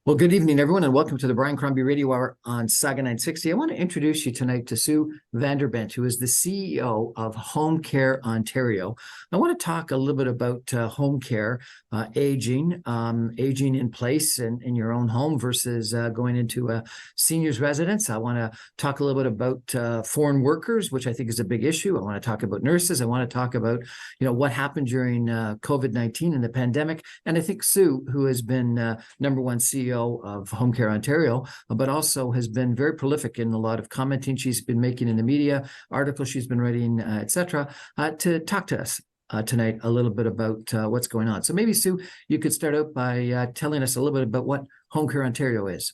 Well, good evening, everyone, and welcome to the Brian Crombie Radio Hour on Saga 960. I want to introduce you tonight to Sue VanderBent, who is the CEO of Home Care Ontario. I want to talk a little bit about home care, aging in place in your own home versus going into a senior's residence. I want to talk a little bit about foreign workers, which I think is a big issue. I want to talk about nurses. I want to talk about, what happened during COVID-19 and the pandemic. And I think Sue, who has been number one CEO of Home Care Ontario, but also has been very prolific in a lot of commenting she's been making in the media, articles she's been writing, etc., to talk to us tonight a little bit about what's going on. So maybe, Sue, you could start out by telling us a little bit about what Home Care Ontario is.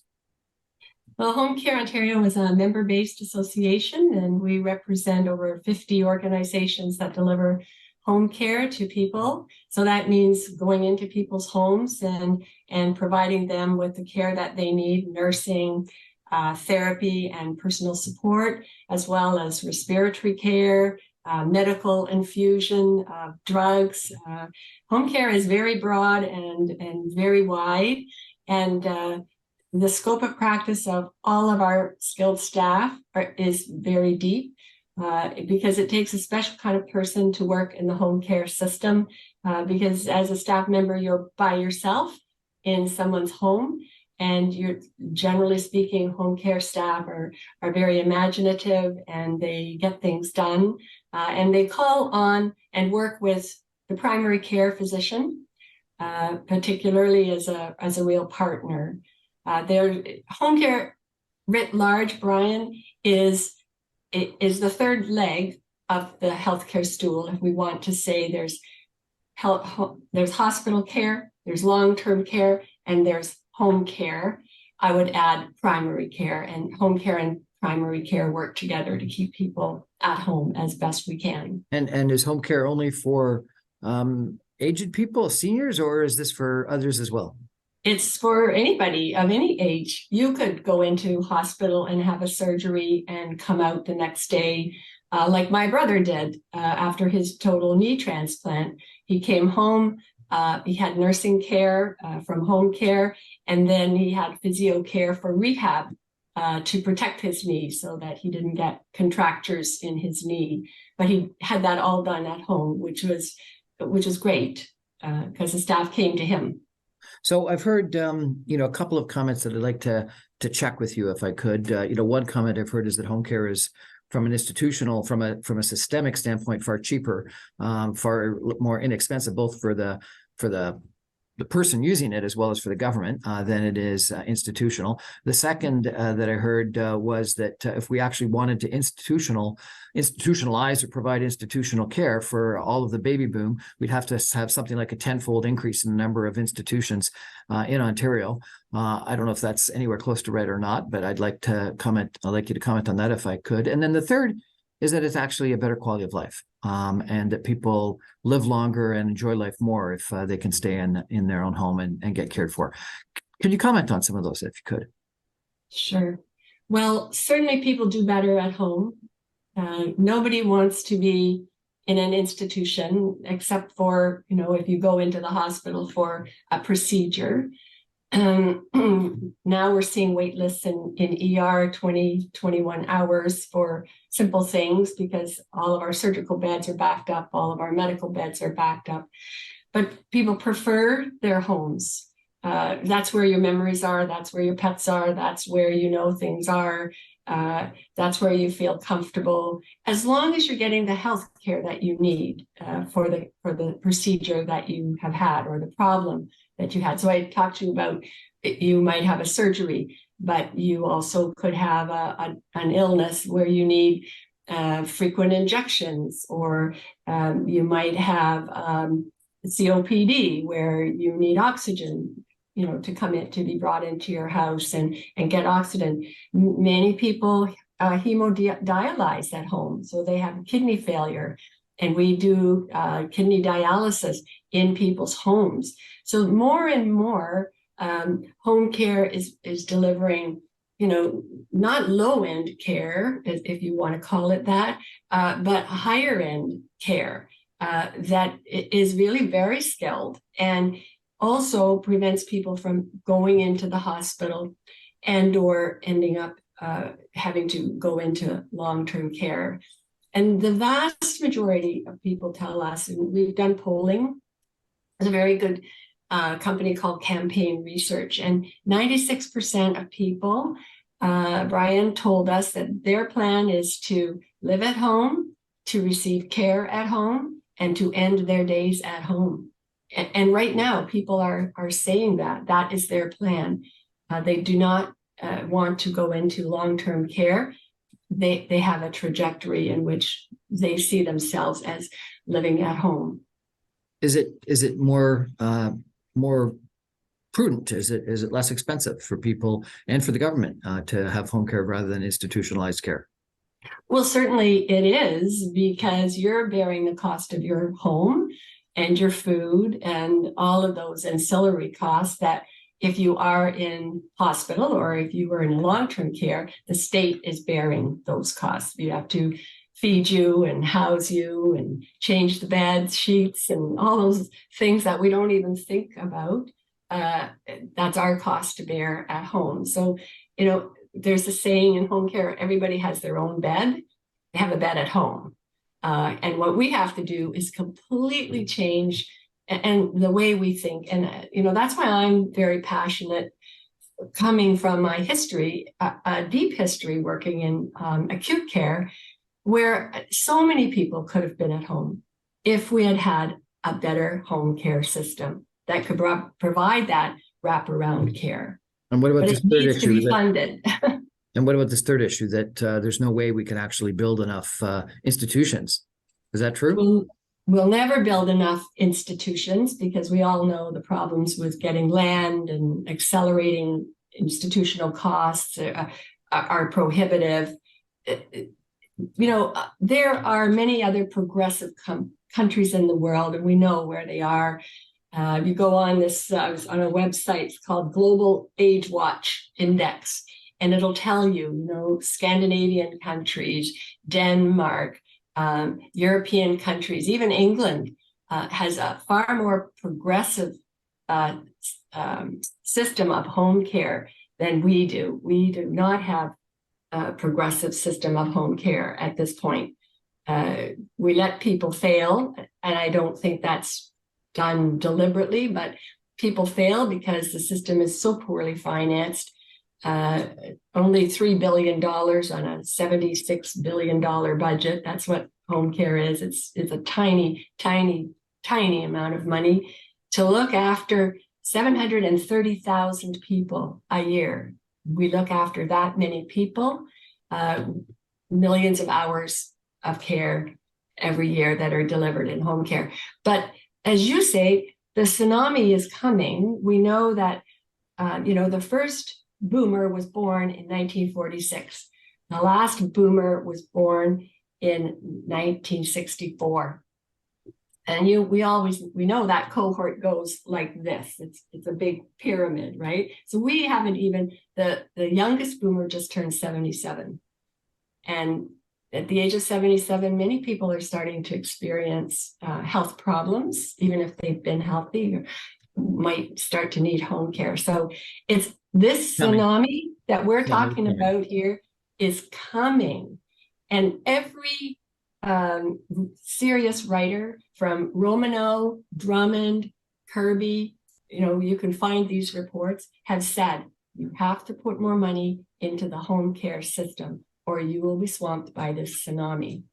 Well, Home Care Ontario is a member-based association, and we represent over 50 organizations that deliver home care to people. So that means going into people's homes and providing them with the care that they need, nursing, therapy, and personal support, as well as respiratory care, medical infusion, drugs. Home care is very broad and very wide. And the scope of practice of all of our skilled staff is very deep. Because it takes a special kind of person to work in the home care system, because as a staff member, you're by yourself in someone's home, and you're generally speaking, home care staff are very imaginative and they get things done, and they call on and work with the primary care physician, particularly as a real partner. Their home care writ large, Brian, is the third leg of the healthcare stool. If we want to say there's hospital care, there's long-term care, and there's home care, I would add primary care, and home care and primary care work together to keep people at home as best we can. And is home care only for aged people, seniors, or is this for others as well? It's for anybody of any age. You could go into hospital and have a surgery and come out the next day, like my brother did after his total knee transplant. He came home, he had nursing care from home care, and then he had physio care for rehab to protect his knee so that he didn't get contractures in his knee. But he had that all done at home, which was great because the staff came to him. So I've heard, a couple of comments that I'd like to check with you if I could. One comment I've heard is that home care is from an institutional, from a systemic standpoint, far cheaper, far more inexpensive, both for the person using it as well as for the government than it is institutional. The second that I heard was that if we actually wanted to institutionalize or provide institutional care for all of the baby boom, we'd have to have something like a tenfold increase in the number of institutions in Ontario. I don't know if that's anywhere close to right or not, but I'd like you to comment on that if I could. And then the third is that it's actually a better quality of life, and that people live longer and enjoy life more if they can stay in their own home and get cared for. Can you comment on some of those if you could? Sure. Well, certainly people do better at home. Nobody wants to be in an institution except for, if you go into the hospital for a procedure. Now we're seeing wait lists in ER 21 hours for simple things because all of our surgical beds are backed up, all of our medical beds are backed up. But people prefer their homes. That's where your memories are, that's where your pets are, that's where things are, that's where you feel comfortable, as long as you're getting the health care that you need for the procedure that you have had or the problem that you had. So I talked to you about you might have a surgery, but you also could have an illness where you need frequent injections, or you might have COPD where you need oxygen, to come in, to be brought into your house and get oxygen. Many people hemodialyze at home, so they have kidney failure, and we do kidney dialysis in people's homes. So more and more home care is delivering, not low-end care, if you want to call it that, but higher-end care that is really very skilled. And also prevents people from going into the hospital and or ending up having to go into long-term care. And the vast majority of people tell us, and we've done polling, there's a very good company called Campaign Research, and 96% of people, Brian told us that their plan is to live at home, to receive care at home, and to end their days at home. And right now, people are saying that that is their plan. They do not want to go into long-term care. They have a trajectory in which they see themselves as living at home. Is it more prudent? Is it less expensive for people and for the government to have home care rather than institutionalized care? Well, certainly it is, because you're bearing the cost of your home and your food and all of those ancillary costs that if you are in hospital or if you are in long-term care, the state is bearing those costs. You have to feed you and house you and change the beds, sheets, and all those things that we don't even think about. That's our cost to bear at home. So, there's a saying in home care, everybody has their own bed. They have a bed at home. And what we have to do is completely change and the way we think. And, that's why I'm very passionate, coming from my history, a deep history working in acute care, where so many people could have been at home if we had had a better home care system that could provide that wraparound care. And what about But this it third needs to issue? be funded. And what about this third issue that there's no way we can actually build enough institutions? Is that true? We'll never build enough institutions because we all know the problems with getting land and accelerating institutional costs are prohibitive. There are many other progressive countries in the world, and we know where they are. You go on this, I was on a website, it's called Global Age Watch Index, and it'll tell you, Scandinavian countries, Denmark, European countries, even England has a far more progressive system of home care than we do. We do not have a progressive system of home care at this point. We let people fail, and I don't think that's done deliberately, but people fail because the system is so poorly financed. Only $3 billion on a $76 billion budget. That's what home care is. It's a tiny, tiny, tiny amount of money to look after 730,000 people a year. We look after that many people, millions of hours of care every year that are delivered in home care. But as you say, the tsunami is coming. We know that, the first boomer was born in 1946. The last boomer was born in 1964. And we know that cohort goes like this. It's a big pyramid, right? So we haven't even, the youngest boomer just turned 77. And at the age of 77, many people are starting to experience health problems, even if they've been healthy, or might start to need home care. So it's this tsunami that we're talking about here is coming. And every serious writer from Romano, Drummond, Kirby, you can find these reports, have said you have to put more money into the home care system, or you will be swamped by this tsunami.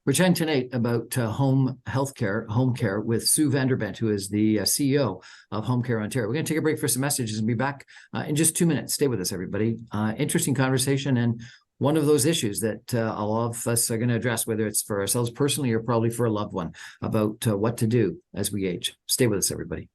We're chatting tonight about home care with Sue VanderBent, who is the CEO of Home Care Ontario. We're going to take a break for some messages and be back in just 2 minutes. Stay with us, everybody. Interesting conversation, and one of those issues that a lot of us are going to address, whether it's for ourselves personally or probably for a loved one, about what to do as we age. Stay with us, everybody.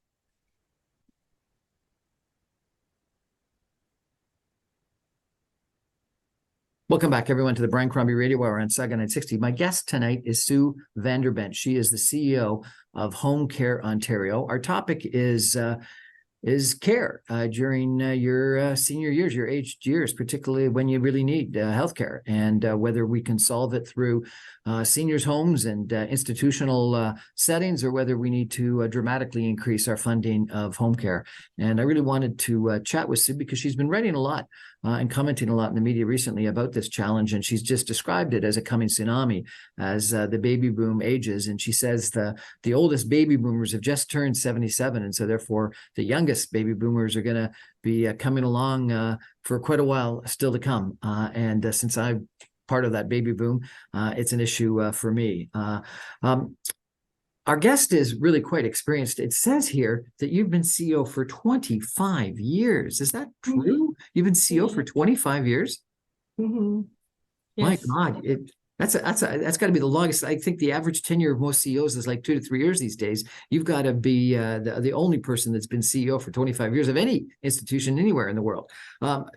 Welcome back, everyone, to the Brian Crombie Radio Hour on Saga 960. My guest tonight is Sue VanderBent. She is the CEO of Home Care Ontario. Our topic is is care during your senior years, your aged years, particularly when you really need healthcare, and whether we can solve it through seniors' homes and institutional settings, or whether we need to dramatically increase our funding of home care. And I really wanted to chat with Sue because she's been writing a lot and commenting a lot in the media recently about this challenge, and she's just described it as a coming tsunami as the baby boom ages. And she says the oldest baby boomers have just turned 77, and so therefore the youngest baby boomers are going to be coming along for quite a while still to come. And since I'm part of that baby boom, it's an issue for me. Our guest is really quite experienced. It says here that you've been CEO for 25 years. Is that true? You've been CEO for 25 years? Mm-hmm. My Yes. God, that's got to be the longest. I think the average tenure of most CEOs is like 2 to 3 years these days. You've got to be the only person that's been CEO for 25 years of any institution anywhere in the world.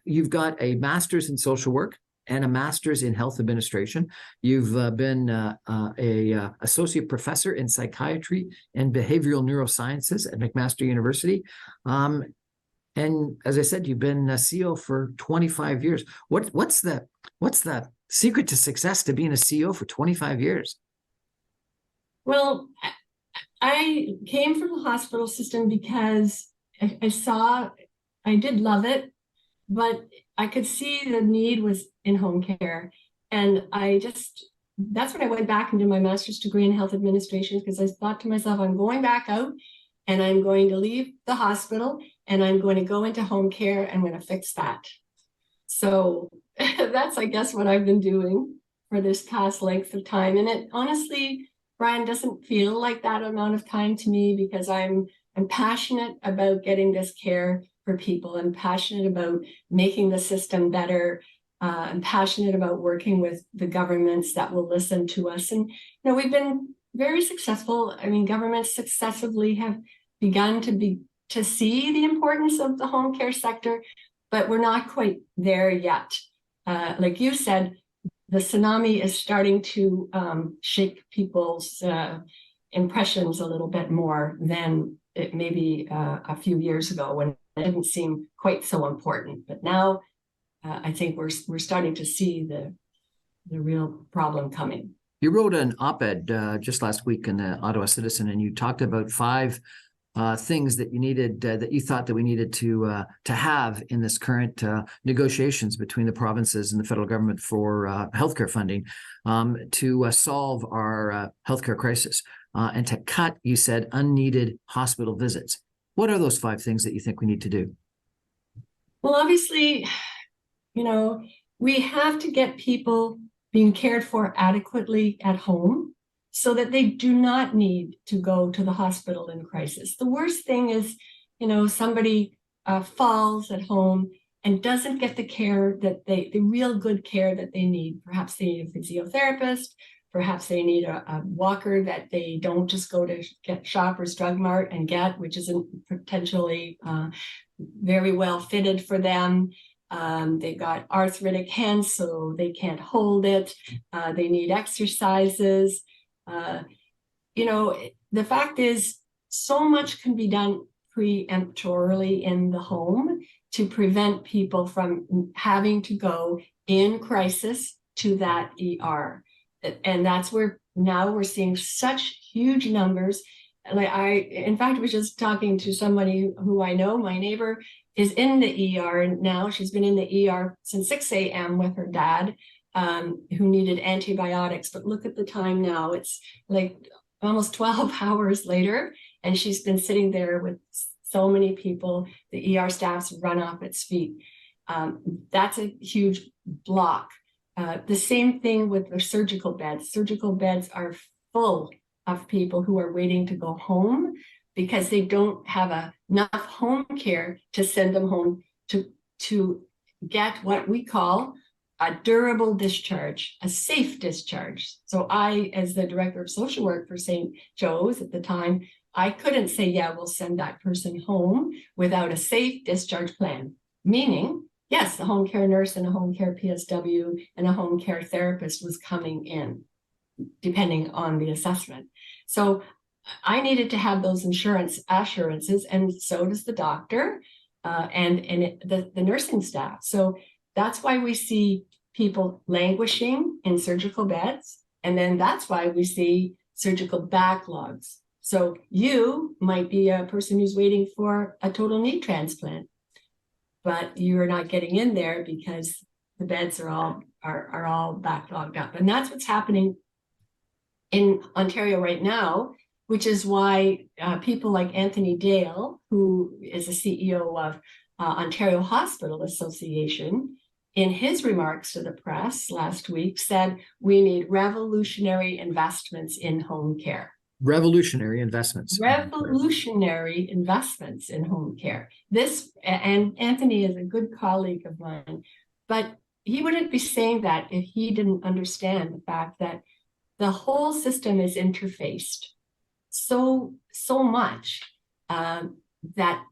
You've got a master's in social work and a master's in health administration. You've been a associate professor in psychiatry and behavioral neurosciences at McMaster University. And as I said, you've been a CEO for 25 years. What's the secret to success to being a CEO for 25 years? Well, I came from the hospital system because I did love it, but I could see the need was in home care. And that's when I went back and did my master's degree in health administration, because I thought to myself, I'm going back out and I'm going to leave the hospital and I'm going to go into home care and I'm going to fix that. So that's, I guess, what I've been doing for this past length of time. And it honestly, Brian, doesn't feel like that amount of time to me, because I'm passionate about getting this care for people. I'm passionate about making the system better. I'm passionate about working with the governments that will listen to us. And, we've been very successful. I mean, governments successively have begun to see the importance of the home care sector, but we're not quite there yet. Like you said, the tsunami is starting to shake people's impressions a little bit more than it maybe a few years ago, when it didn't seem quite so important. But now I think we're starting to see the real problem coming. You wrote an op-ed just last week in the Ottawa Citizen, and you talked about 5 things that you needed, that you thought that we needed to have in this current negotiations between the provinces and the federal government for healthcare funding to solve our healthcare crisis and to cut, you said, unneeded hospital visits. What are those 5 things that you think we need to do? Well, obviously, we have to get people being cared for adequately at home so that they do not need to go to the hospital in crisis. The worst thing is, somebody falls at home and doesn't get the care the real good care that they need. Perhaps they need a physiotherapist, perhaps they need a walker that they don't just go to get Shoppers Drug Mart and get, which isn't potentially very well fitted for them. They've got arthritic hands, so they can't hold it. They need exercises. The fact is, so much can be done preemptorily in the home to prevent people from having to go in crisis to that ER. And that's where now we're seeing such huge numbers. Like in fact, was just talking to somebody who I know, my neighbor is in the ER now. She's been in the ER since 6 a.m. with her dad, who needed antibiotics. But look at the time now. It's like almost 12 hours later, and she's been sitting there with so many people. The ER staff's run off its feet. That's a huge block. The same thing with the surgical beds. Surgical beds are full of people who are waiting to go home because they don't have enough home care to send them home to get what we call a durable discharge, a safe discharge. So I, as the director of social work for St. Joe's at the time, I couldn't say, yeah, we'll send that person home without a safe discharge plan. Meaning, yes, the home care nurse and a home care PSW and a home care therapist was coming in, depending on the assessment. So I needed to have those insurance assurances, and so does the doctor the nursing staff. So that's why we see people languishing in surgical beds. And then that's why we see surgical backlogs. So you might be a person who's waiting for a total knee transplant, but you're not getting in there because the beds are all backlogged up. And that's what's happening in Ontario right now, which is why people like Anthony Dale, who is the CEO of Ontario Hospital Association, in his remarks to the press last week said, we need revolutionary investments in home care. Revolutionary investments. Revolutionary investments in home care. And Anthony is a good colleague of mine, but he wouldn't be saying that if he didn't understand the fact that the whole system is interfaced so much that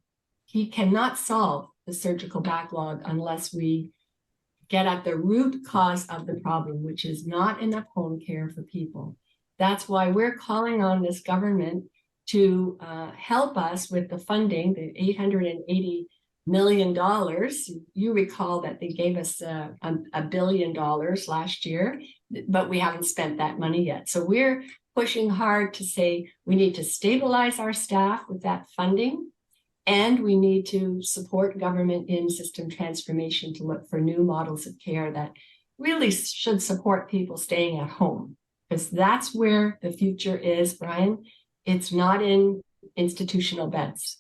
he cannot solve the surgical backlog unless we get at the root cause of the problem, which is not enough home care for people. That's why we're calling on this government to help us with the funding, the $880 million. You recall that they gave us $1 billion last year, but we haven't spent that money yet. So we're pushing hard to say we need to stabilize our staff with that funding, and we need to support government in system transformation to look for new models of care that really should support people staying at home, because that's where the future is, Brian. It's not in institutional beds.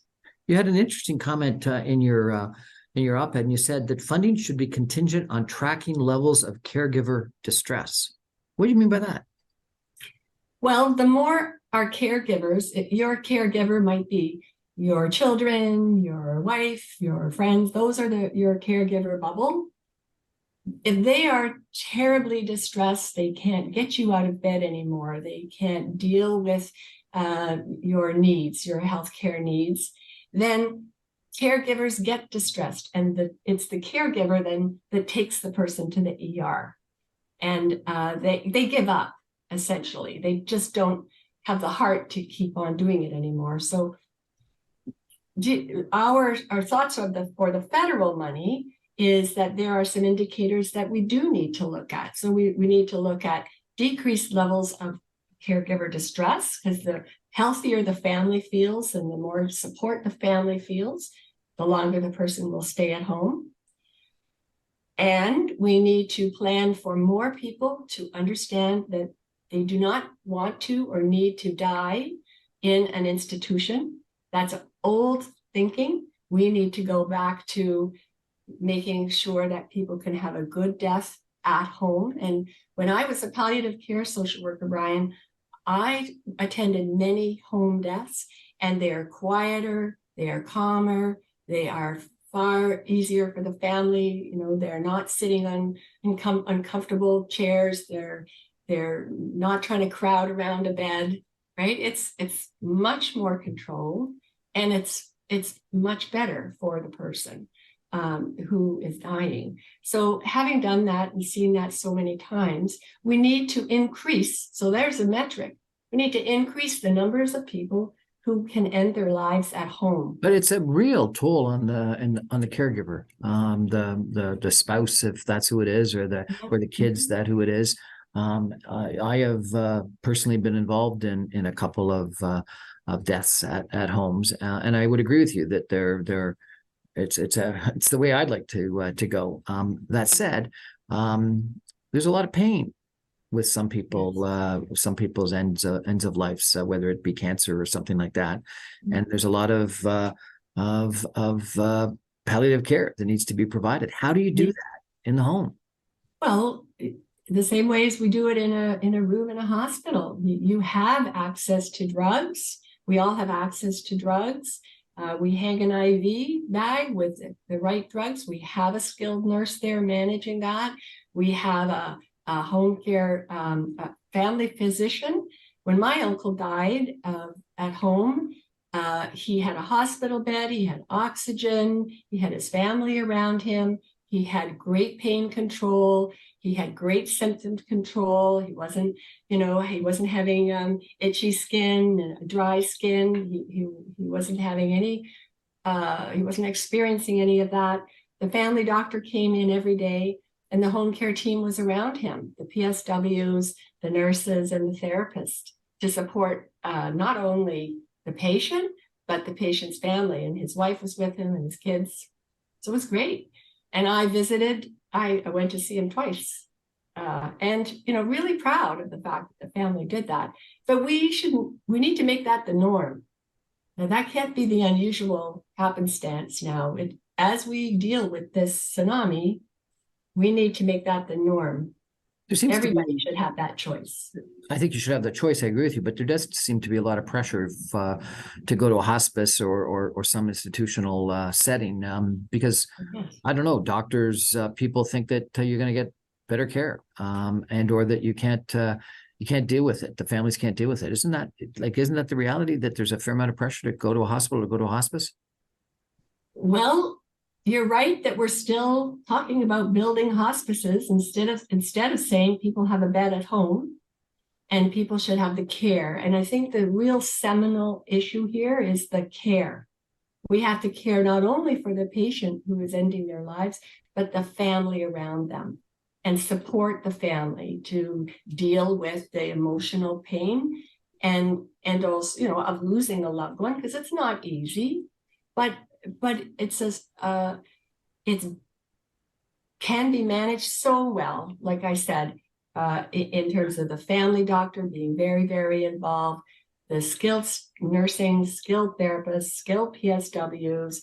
You had an interesting comment in your op-ed, and you said that funding should be contingent on tracking levels of caregiver distress. What do you mean by that? Well, the more our caregivers, your caregiver might be your children, your wife, your friends, those are your caregiver bubble. If they are terribly distressed, they can't get you out of bed anymore, they can't deal with your needs, your healthcare needs, then caregivers get distressed. And it's the caregiver then that takes the person to the ER. And they give up, essentially. They just don't have the heart to keep on doing it anymore. So our thoughts for the federal money is that there are some indicators that we do need to look at. So we need to look at decreased levels of caregiver distress, because the healthier the family feels and the more support the family feels, the longer the person will stay at home. And we need to plan for more people to understand that they do not want to or need to die in an institution. That's old thinking. We need to go back to making sure that people can have a good death at home. And when I was a palliative care social worker, Brian, I attended many home deaths, and they are quieter, they are calmer, they are far easier for the family. You know, they're not sitting on uncomfortable chairs. They're not trying to crowd around a bed, right? It's much more controlled, and it's much better for the person who is dying. So having done that and seen that so many times, we need to increase. So there's a metric. We need to increase the numbers of people who can end their lives at home. But it's a real toll on the caregiver, the spouse, if that's who it is, or the kids, that who it is. I have personally been involved in a couple of deaths at homes, and I would agree with you that it's the way I'd like to go. That said, there's a lot of pain with some people, some people's ends of life, so whether it be cancer or something like that. Mm-hmm. And there's a lot of palliative care that needs to be provided. How do you do that in the home? Well, the same way as we do it in a room in a hospital. You have access to drugs. We all have access to drugs. We hang an IV bag with the right drugs. We have a skilled nurse there managing that. We have a home care family physician. When my uncle died at home, he had a hospital bed, he had oxygen, he had his family around him, he had great pain control, He had great symptom control. He wasn't, he wasn't having itchy skin and dry skin. He wasn't having any, he wasn't experiencing any of that. The family doctor came in every day, and the home care team was around him, the PSWs, the nurses, and the therapist, to support not only the patient, but the patient's family. And his wife was with him and his kids. So it was great. And I went to see him twice. And, really proud of the fact that the family did that. But we need to make that the norm. Now, that can't be the unusual happenstance now. As we deal with this tsunami, we need to make that the norm. Everybody should have that choice. I think you should have the choice. I agree with you, but there does seem to be a lot of pressure to go to a hospice or some institutional setting because I don't know, doctors, people think that you're going to get better care and or that you can't deal with it. The families can't deal with it. Isn't that the reality, that there's a fair amount of pressure to go to a hospital or go to a hospice? Well, you're right that we're still talking about building hospices instead of saying people have a bed at home and people should have the care. And I think the real seminal issue here is the care. We have to care not only for the patient who is ending their lives, but the family around them, and support the family to deal with the emotional pain and also, of losing a loved one, because it's not easy, but it can be managed so well, like I said, in terms of the family doctor being very, very involved, the skilled nursing, skilled therapists, skilled PSWs,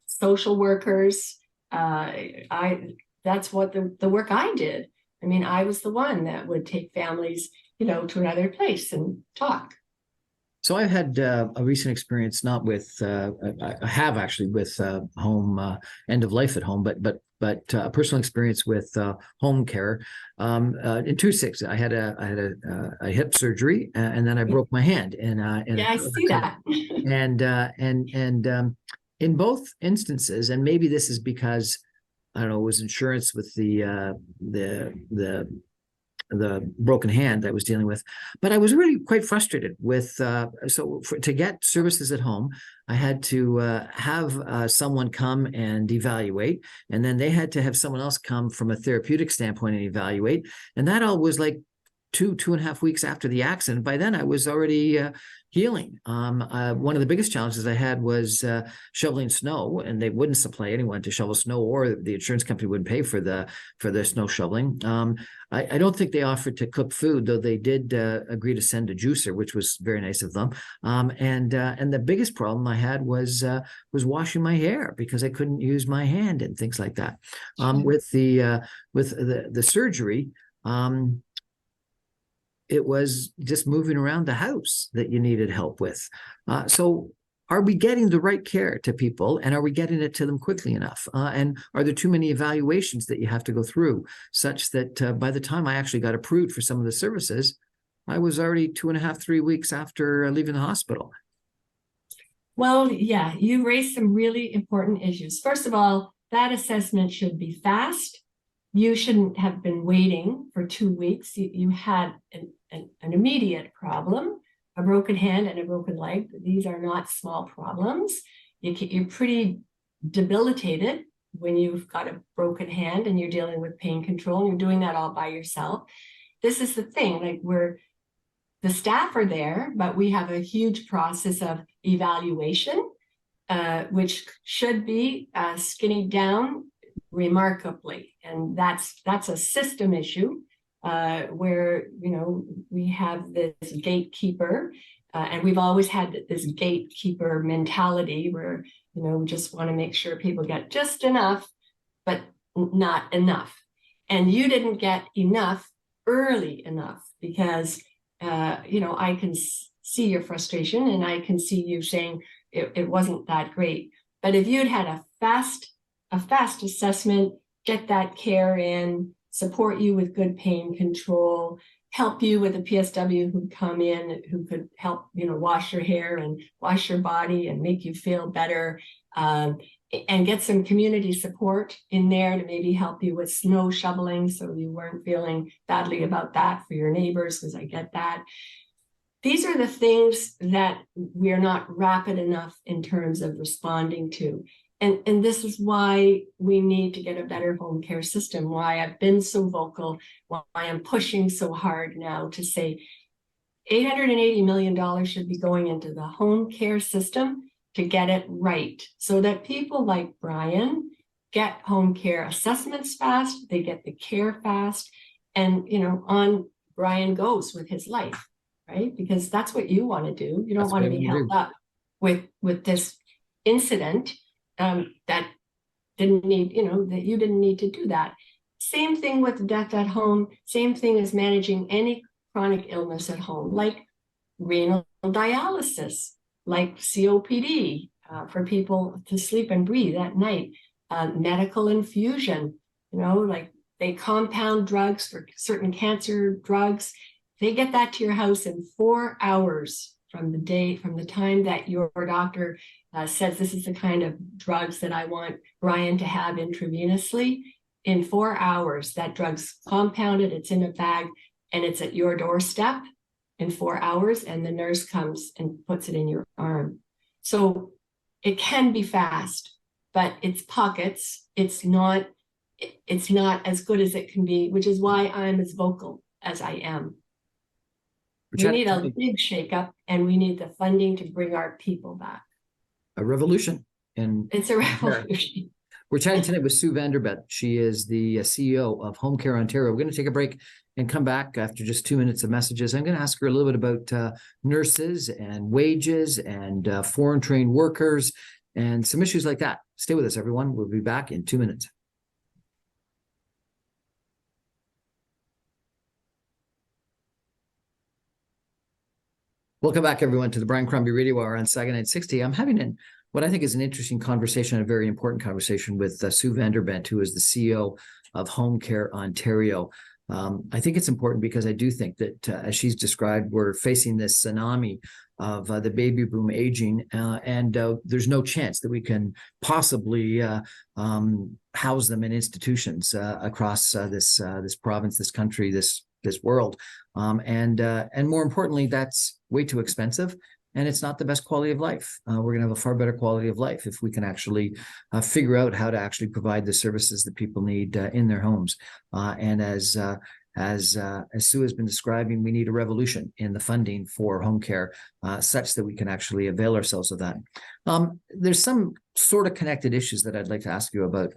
social workers. That's what the work I did. I mean, I was the one that would take families, to another place and talk. So I've had a recent experience, not with, I have actually with home end of life at home, but a personal experience with home care. In 2006, I had a hip surgery, and then I broke my hand. I see that. And in both instances, and maybe this is because I don't know, it was insurance with the broken hand that I was dealing with, but I was really quite frustrated with, to get services at home, I had to have someone come and evaluate, and then they had to have someone else come from a therapeutic standpoint and evaluate. And that all was like 2.5 weeks after the accident. By then I was already healing. One of the biggest challenges I had was shoveling snow, and they wouldn't supply anyone to shovel snow, or the insurance company wouldn't pay for the snow shoveling. I don't think they offered to cook food, though they did agree to send a juicer, which was very nice of them. And the biggest problem I had was washing my hair, because I couldn't use my hand and things like that. With the surgery, it was just moving around the house that you needed help with. So are we getting the right care to people, and are we getting it to them quickly enough? And are there too many evaluations that you have to go through, such that by the time I actually got approved for some of the services, I was already 2.5, 3 weeks after leaving the hospital? Well, yeah, you raised some really important issues. First of all, that assessment should be fast. You shouldn't have been waiting for 2 weeks. You had an immediate problem, a broken hand and a broken leg. These are not small problems. You're pretty debilitated when you've got a broken hand and you're dealing with pain control, and you're doing that all by yourself. This is the thing, like the staff are there, but we have a huge process of evaluation, which should be skinnied down remarkably. And that's a system issue where, we have this gatekeeper, and we've always had this gatekeeper mentality where, we just want to make sure people get just enough, but not enough. And you didn't get enough early enough, because, I can see your frustration, and I can see you saying it wasn't that great. But if you'd had a fast assessment, get that care in, support you with good pain control, help you with a PSW who'd come in, who could help, wash your hair and wash your body and make you feel better, and get some community support in there to maybe help you with snow shoveling, so you weren't feeling badly about that for your neighbors, because I get that. These are the things that we're not rapid enough in terms of responding to. And this is why we need to get a better home care system, why I've been so vocal, why I'm pushing so hard now to say $880 million should be going into the home care system to get it right, so that people like Brian get home care assessments fast, they get the care fast, and on Brian goes with his life, right? Because that's what you want to do. You don't want to be held up with this incident that didn't need, that you didn't need to do that. Same thing with death at home, same thing as managing any chronic illness at home, like renal dialysis, like COPD for people to sleep and breathe at night, medical infusion, like they compound drugs for certain cancer drugs. They get that to your house in 4 hours from the time that your doctor says this is the kind of drugs that I want Brian to have intravenously. In 4 hours, that drug's compounded, it's in a bag, and it's at your doorstep in 4 hours, and the nurse comes and puts it in your arm. So it can be fast, but it's pockets. It's not as good as it can be, which is why I'm as vocal as I am. We need a big shakeup, and we need the funding to bring our people back. A revolution. And it's a revolution. We're chatting tonight with Sue VanderBent. She is the CEO of Home Care Ontario. We're going to take a break and come back after just 2 minutes of messages. I'm going to ask her a little bit about nurses and wages and foreign trained workers and some issues like that. Stay with us, everyone. We'll be back in 2 minutes. Welcome back, everyone, to the Brian Crombie Radio Hour on Saga 960. I'm having what I think is an interesting conversation, a very important conversation with Sue VanderBent, who is the CEO of Home Care Ontario. I think it's important because I do think that, as she's described, we're facing this tsunami of the baby boom aging, and there's no chance that we can possibly house them in institutions across this province, this country, this world. And more importantly, that's way too expensive. And it's not the best quality of life. We're going to have a far better quality of life if we can actually figure out how to actually provide the services that people need in their homes. And as Sue has been describing, we need a revolution in the funding for home care, such that we can actually avail ourselves of that. There's some sort of connected issues that I'd like to ask you about.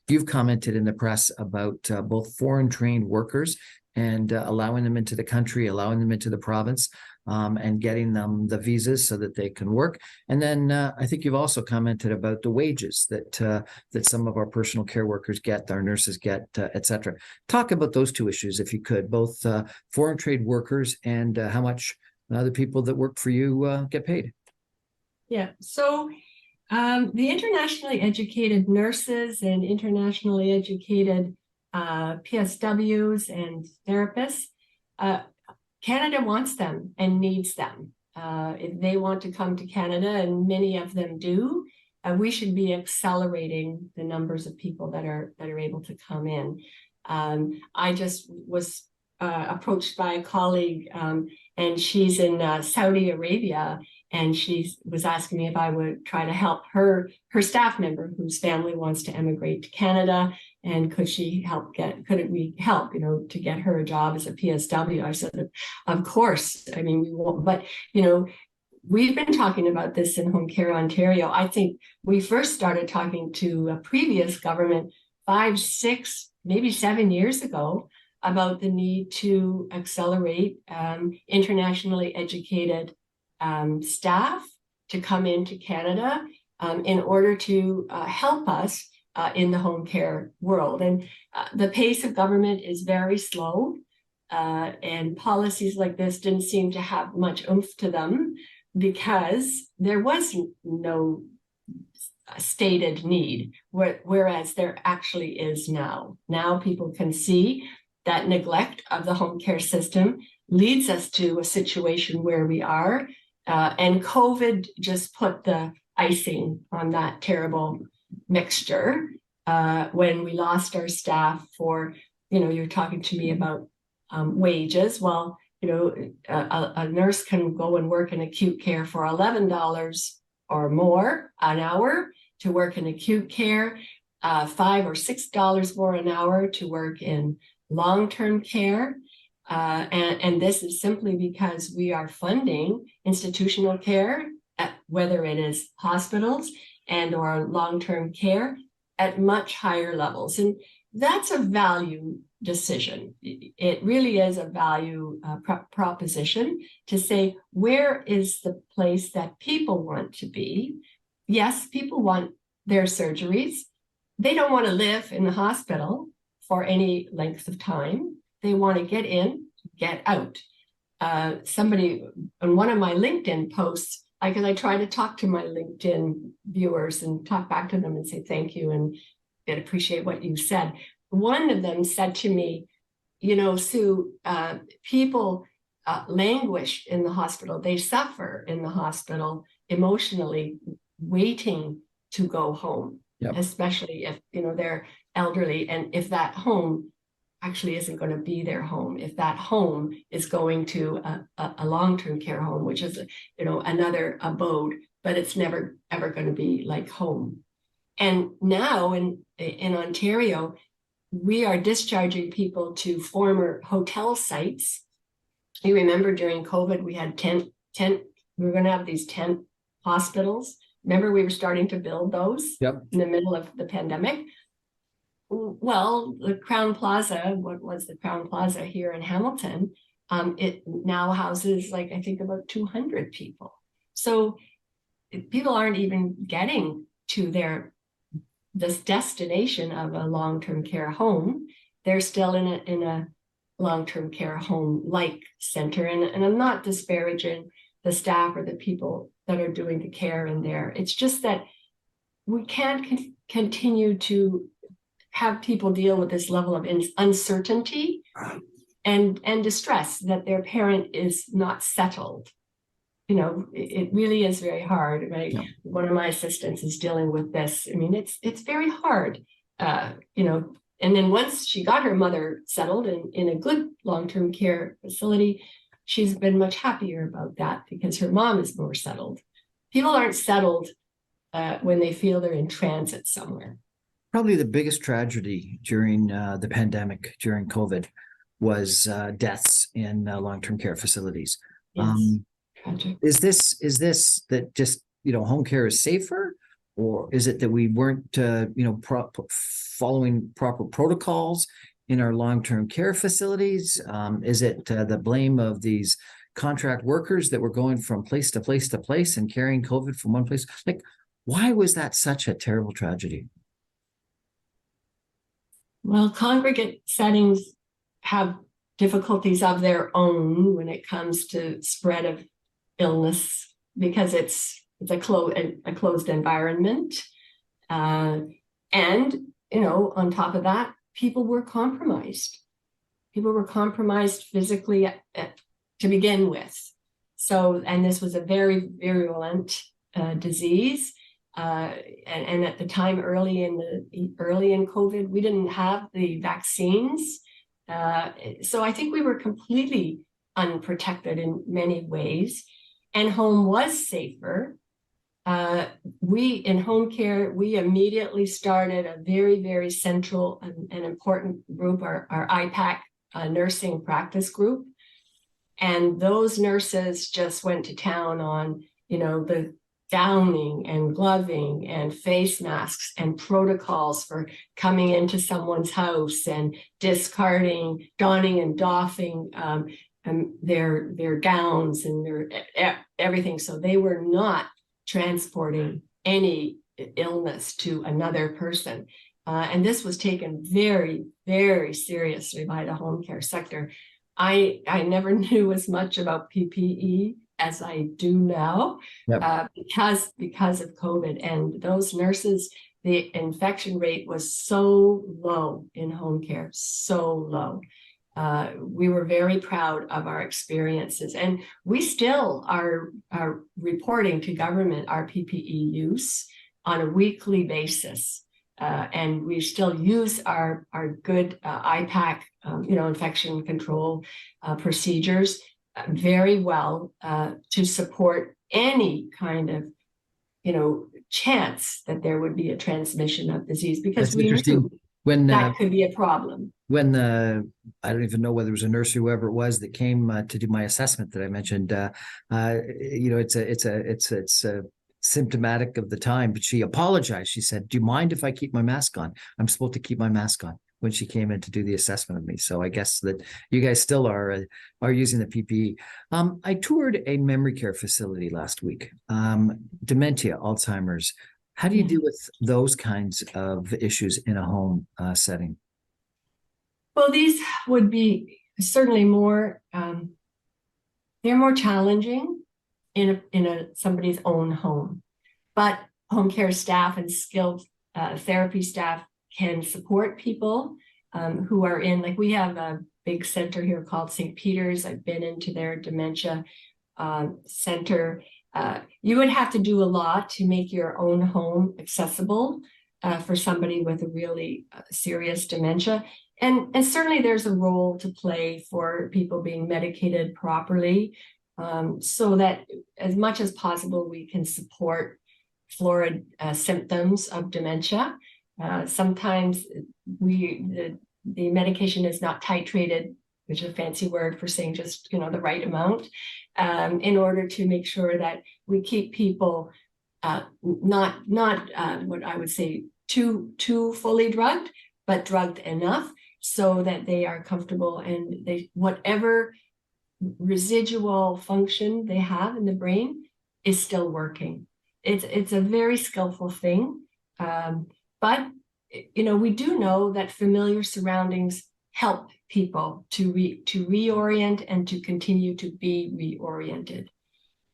You've commented in the press about both foreign trained workers and allowing them into the country, allowing them into the province, and getting them the visas so that they can work. And then I think you've also commented about the wages that some of our personal care workers get, our nurses get, et cetera. Talk about those two issues, if you could, both foreign trade workers and how much the people that work for you get paid. Yeah, so the internationally educated nurses and internationally educated PSWs and therapists, Canada wants them and needs them. If they want to come to Canada, and many of them do, we should be accelerating the numbers of people that are able to come in. I just was approached by a colleague, and she's in Saudi Arabia, and she was asking me if I would try to help her staff member whose family wants to emigrate to Canada, and could we help, to get her a job as a PSW? I said, of course. I mean, we won't, but we've been talking about this in Home Care Ontario. I think we first started talking to a previous government 5, 6, maybe 7 years ago about the need to accelerate internationally educated staff to come into Canada in order to help us in the home care world. And the pace of government is very slow, and policies like this didn't seem to have much oomph to them because there was no stated need, whereas there actually is now. Now people can see that neglect of the home care system leads us to a situation where we are. And COVID just put the icing on that terrible mixture when we lost our staff for, you're talking to me about wages. Well, a nurse can go and work in acute care for $11 or more an hour to work in acute care, $5 or $6 more an hour to work in long-term care. And this is simply because we are funding institutional care, whether it is hospitals and or long-term care, at much higher levels. And that's a value decision. It really is a value proposition to say, where is the place that people want to be? Yes, people want their surgeries. They don't want to live in the hospital for any length of time. They want to get in, get out. Somebody on one of my LinkedIn posts, because I try to talk to my LinkedIn viewers and talk back to them and say thank you and appreciate what you said. One of them said to me, Sue, people languish in the hospital. They suffer in the hospital emotionally, waiting to go home, especially if, they're elderly. And if that home actually isn't going to be their home, if that home is going to a long-term care home, which is, another abode, but it's never, ever going to be like home. And now in Ontario, we are discharging people to former hotel sites. You remember during COVID, we had we were going to have these tent hospitals. Remember, we were starting to build those in the middle of the pandemic. Well, the Crown Plaza, what was the Crown Plaza here in Hamilton, it now houses I think about 200 people. So people aren't even getting to this destination of a long-term care home. They're still in a long-term care home like center. And I'm not disparaging the staff or the people that are doing the care in there. It's just that we can't continue to have people deal with this level of uncertainty and distress that their parent is not settled. It really is very hard. Right? Yeah. One of my assistants is dealing with this. I mean, it's very hard, and then once she got her mother settled in a good long-term care facility, she's been much happier about that because her mom is more settled. People aren't settled when they feel they're in transit somewhere. Probably the biggest tragedy during the pandemic, during COVID, was deaths in long-term care facilities. Yes. Is this that just home care is safer, or is it that we weren't following proper protocols in our long-term care facilities? Is it the blame of these contract workers that were going from place to place to place and carrying COVID from one place? Why was that such a terrible tragedy? Well, congregate settings have difficulties of their own when it comes to spread of illness because it's a closed environment, and on top of that, people were compromised. People were compromised physically to begin with. So, and this was a very virulent disease. And at the time, early in COVID, we didn't have the vaccines. So I think we were completely unprotected in many ways, and home was safer. We in home care, we immediately started a very, very central and important group, our IPAC nursing practice group. And those nurses just went to town on, the gowning and gloving and face masks and protocols for coming into someone's house and discarding, donning and doffing their gowns and their everything. So they were not transporting any illness to another person. And this was taken very, very seriously by the home care sector. I never knew as much about PPE as I do now, because of COVID. And those nurses, the infection rate was so low in home care, so low. we were very proud of our experiences, and we still are reporting to government our PPE use on a weekly basis. And we still use our good IPAC, infection control procedures very well to support any kind of, chance that there would be a transmission of disease, because That's we interesting. knew When that could be a problem. when I don't even know whether it was a nurse or whoever it was that came to do my assessment that I mentioned, it's symptomatic of the time, but she apologized. She said, "Do you mind if I keep my mask on? I'm supposed to keep my mask on," when she came in to do the assessment of me. So I guess that you guys still are using the PPE. I toured a memory care facility last week. Dementia, Alzheimer's. How do you deal with those kinds of issues in a home setting? Well, these would be certainly more, they're more challenging in somebody's own home, but home care staff and skilled therapy staff can support people who are in, like, we have a big center here called St. Peter's. I've been into their dementia center. You would have to do a lot to make your own home accessible for somebody with a really serious dementia. And certainly there's a role to play for people being medicated properly, so that as much as possible, we can support florid symptoms of dementia. Sometimes the medication is not titrated, which is a fancy word for saying just, the right amount, in order to make sure that we keep people not what I would say too fully drugged, but drugged enough so that they are comfortable, and whatever residual function they have in the brain is still working. It's a very skillful thing, but we do know that familiar surroundings help people to reorient and to continue to be reoriented.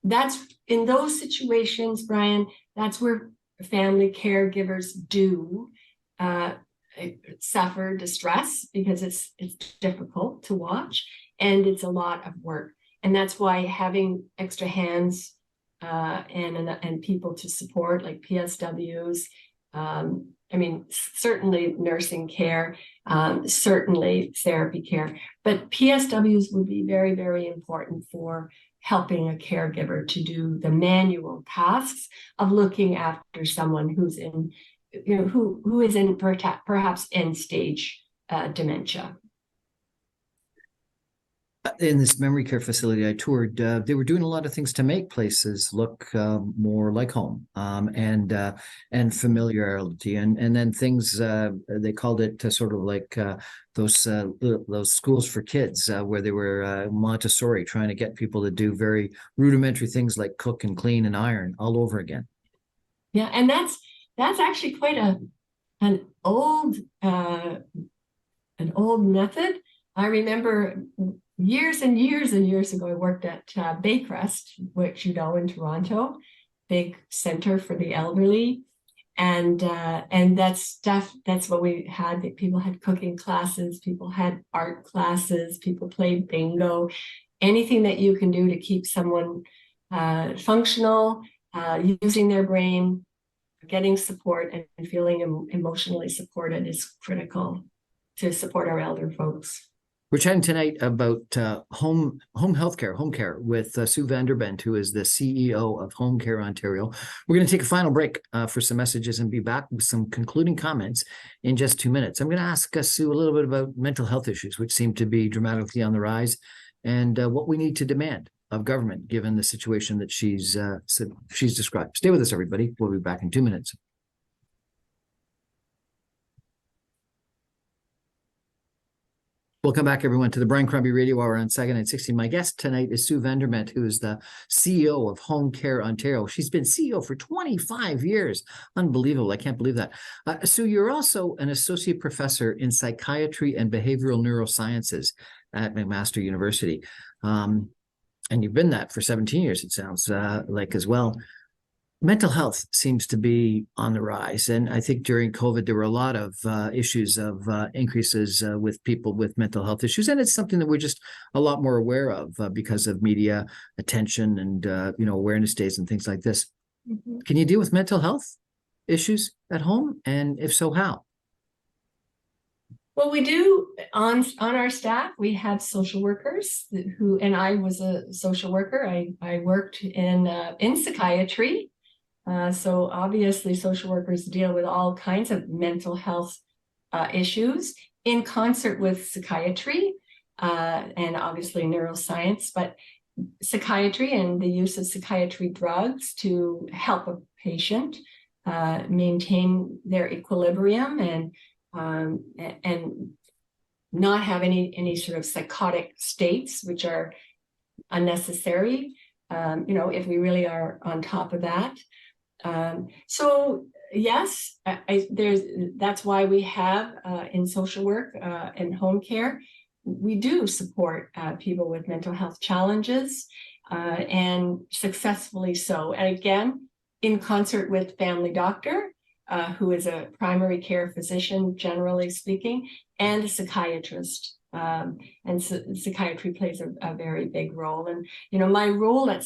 That's in those situations, Brian, that's where family caregivers do suffer distress, because it's difficult to watch and it's a lot of work. And that's why having extra hands and people to support, like PSWs, certainly nursing care, certainly therapy care, but PSWs would be very, very important for helping a caregiver to do the manual tasks of looking after someone who's in, who is in perhaps end stage dementia. In this memory care facility I toured, they were doing a lot of things to make places look more like home, and familiarity, and then things they called it sort of like those schools for kids where they were Montessori, trying to get people to do very rudimentary things like cook and clean and iron all over again. Yeah, and that's actually quite an old method. I remember years and years and years ago, I worked at Baycrest, which in Toronto, big center for the elderly, and that's what we had. People had cooking classes, people had art classes, people played bingo, anything that you can do to keep someone functional, using their brain, getting support, and feeling emotionally supported is critical to support our elder folks. We're chatting tonight about home care with Sue VanderBent, who is the CEO of Home Care Ontario. We're going to take a final break for some messages and be back with some concluding comments in just 2 minutes. I'm going to ask Sue a little bit about mental health issues, which seem to be dramatically on the rise, and what we need to demand of government, given the situation that she's described. Stay with us, everybody. We'll be back in 2 minutes. Welcome back, everyone, to the Brian Crombie Radio Hour on Saga 960. My guest tonight is Sue VanderBent, who is the CEO of Home Care Ontario. She's been CEO for 25 years. Unbelievable. I can't believe that. Sue, you're also an associate professor in psychiatry and behavioral neurosciences at McMaster University. And you've been that for 17 years, it sounds like, as well. Mental health seems to be on the rise. And I think during COVID, there were a lot of issues of increases with people with mental health issues. And it's something that we're just a lot more aware of because of media attention and, awareness days and things like this. Mhm. Can you deal with mental health issues at home? And if so, how? Well, we do on our staff. We have social workers who, and I was a social worker. I worked in psychiatry. So obviously, social workers deal with all kinds of mental health issues in concert with psychiatry and obviously neuroscience, but psychiatry and the use of psychiatry drugs to help a patient maintain their equilibrium and not have any sort of psychotic states, which are unnecessary. If we really are on top of that. So yes, that's why we have in social work and home care, we do support people with mental health challenges and successfully so. And again, in concert with family doctor, who is a primary care physician, generally speaking, and a psychiatrist. And psychiatry plays a very big role. And, my role at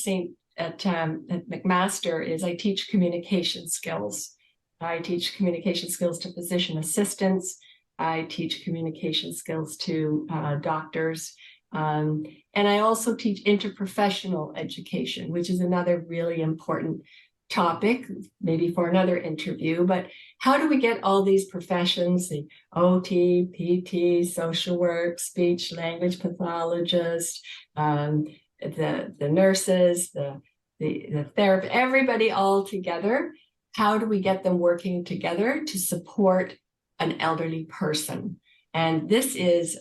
McMaster is I teach communication skills. I teach communication skills to physician assistants. I teach communication skills to doctors. And I also teach interprofessional education, which is another really important topic, maybe for another interview. But how do we get all these professions, the OT, PT, social work, speech language pathologist, the nurses, the therapist, everybody all together? How do we get them working together to support an elderly person? And this is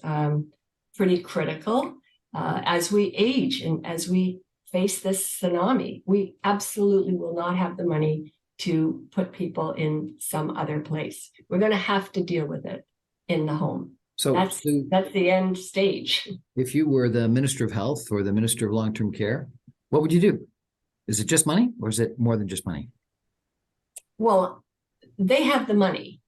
pretty critical as we age and as we face this tsunami. We absolutely will not have the money to put people in some other place. We're going to have to deal with it in the home. So that's the end stage. If you were the Minister of Health or the Minister of Long-Term Care, what would you do? Is it just money, or is it more than just money? Well, they have the money.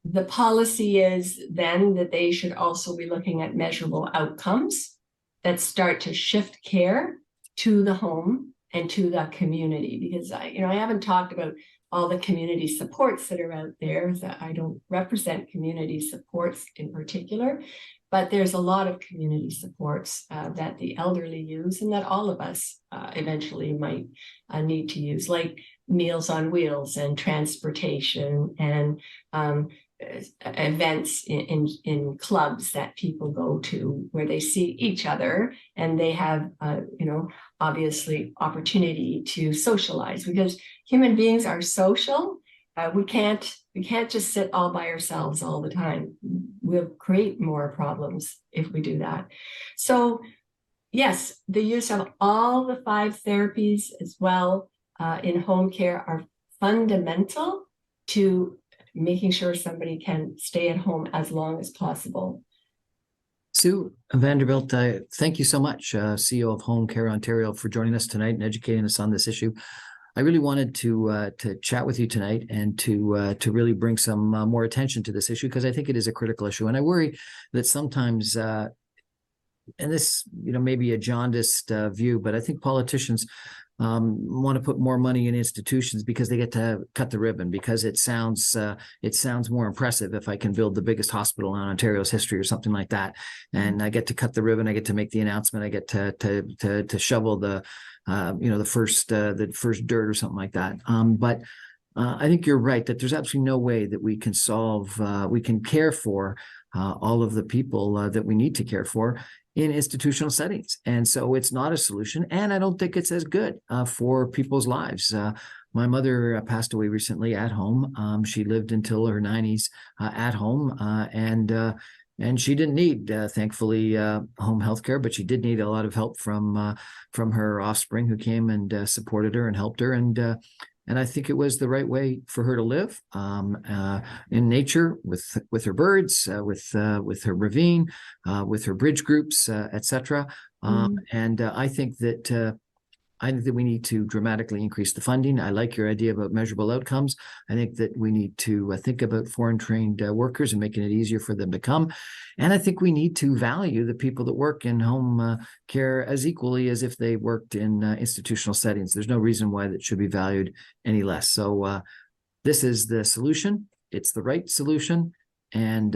The policy is then that they should also be looking at measurable outcomes that start to shift care to the home and to the community. Because I haven't talked about all the community supports that are out there. I don't represent community supports in particular, but there's a lot of community supports that the elderly use and that all of us eventually might need to use, like Meals on Wheels and transportation and events in clubs that people go to where they see each other and they have, obviously opportunity to socialize, because human beings are social. We can't just sit all by ourselves all the time. We'll create more problems if we do that. So yes, the use of all the 5 therapies as well in home care are fundamental to making sure somebody can stay at home as long as possible. Sue VanderBent, thank you so much, CEO of Home Care Ontario, for joining us tonight and educating us on this issue. I really wanted to chat with you tonight and to really bring some more attention to this issue, because I think it is a critical issue. And I worry that sometimes, and this may be a jaundiced view, but I think politicians want to put more money in institutions because they get to cut the ribbon, because it sounds more impressive if I can build the biggest hospital in Ontario's history or something like that, and I get to cut the ribbon, I get to make the announcement, I get to shovel the the first dirt or something like that. But I think you're right that there's absolutely no way that we can care for all of the people that we need to care for in institutional settings. And so it's not a solution. And I don't think it's as good for people's lives. My mother passed away recently at home. She lived until her 90s at home. And she didn't need, thankfully, home health care, but she did need a lot of help from her offspring who came and supported her and helped her. And I think it was the right way for her to live in nature with her birds, with her ravine, with her bridge groups, etc. And I think that I think that we need to dramatically increase the funding. I like your idea about measurable outcomes. I think that we need to think about foreign trained workers and making it easier for them to come. And I think we need to value the people that work in home care as equally as if they worked in institutional settings. There's no reason why that should be valued any less. So this is the solution. It's the right solution. And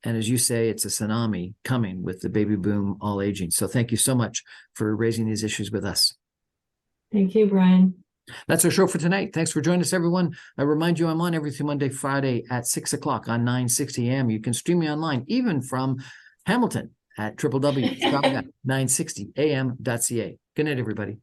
as you say, it's a tsunami coming with the baby boom, all aging. So thank you so much for raising these issues with us. Thank you, Brian. That's our show for tonight. Thanks for joining us, everyone. I remind you, I'm on every Monday, Friday at 6 o'clock on 960 AM. You can stream me online, even from Hamilton at www.960am.ca. Good night, everybody.